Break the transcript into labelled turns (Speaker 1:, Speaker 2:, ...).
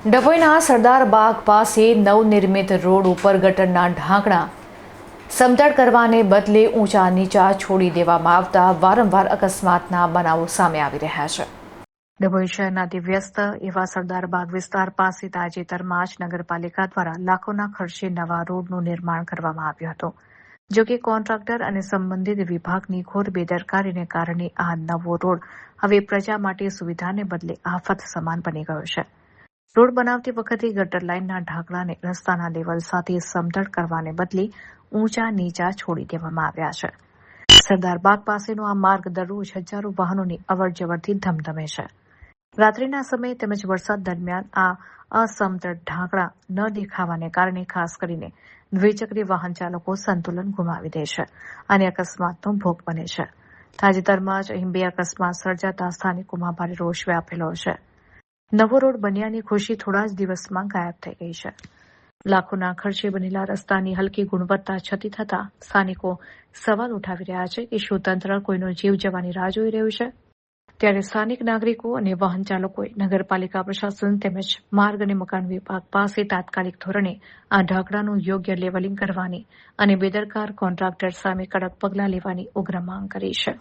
Speaker 1: ડભોઈના સરદાર બાગ પાસે નવનિર્મિત રોડ ઉપર ગટરના ઢાંકણા સમતળ કરવાને બદલે ઊંચા નીચા છોડી દેવામાં આવતા વારંવાર અકસ્માતના બનાવો સામે આવી રહ્યા છે. ડભોઈ શહેરના વ્યસ્ત એવા સરદાર બાગ વિસ્તાર પાસે તાજેતરમાં જ નગરપાલિકા દ્વારા લાખોના ખર્ચે નવા રોડનું નિર્માણ કરવામાં આવ્યું હતું. જો કે કોન્ટ્રાક્ટર અને સંબંધિત વિભાગની ઘોર બેદરકારીને કારણે આ નવો રોડ હવે પ્રજા માટે સુવિધાને બદલે આફત સમાન બની ગયો છે. રોડ બનાવતી વખતે ગટર લાઇનના ઢાંકણાને રસ્તાના લેવલ સાથે સમતળ કરવાને બદલે ઊંચા નીચા છોડી દેવામાં આવ્યા છે. સરદાર બાગ પાસેનો આ માર્ગ દરરોજ હજારો વાહનોની અવરજવરથી ધમધમે છે. રાત્રિના સમયે તેમજ વરસાદ દરમિયાન આ અસમતળ ઢાંકણા ન દેખાવાને કારણે ખાસ કરીને દ્વિચક્રી વાહન ચાલકો સંતુલન ગુમાવી દે છે અને અકસ્માતનો ભોગ બને છે. તાજેતરમાં જ અહીં 2 અકસ્માત સર્જાતા સ્થાનિકોમાં ભારે રોષ વ્યાપેલો છે. નવો રોડ બન્યાની ખુશી થોડા જ દિવસમાં ગાયબ થઈ ગઈ છે. લાખોના ખર્ચે બનેલા રસ્તાની હલકી ગુણવત્તા છતી થતા સ્થાનિકો સવાલ ઉઠાવી રહ્યા છે કે શું તંત્ર કોઈનો જીવ જવાની રાહ જોઈ રહ્યું છે? ત્યારે સ્થાનિક નાગરિકો અને વાહન ચાલકોએ નગરપાલિકા પ્રશાસન તેમજ માર્ગ અને મકાન વિભાગ પાસે તાત્કાલિક ધોરણે આ ઢાંકણાનું યોગ્ય લેવલિંગ કરવાની અને બેદરકાર કોન્ટ્રાક્ટર સામે કડક પગલાં લેવાની ઉગ્ર માંગ કરી છે.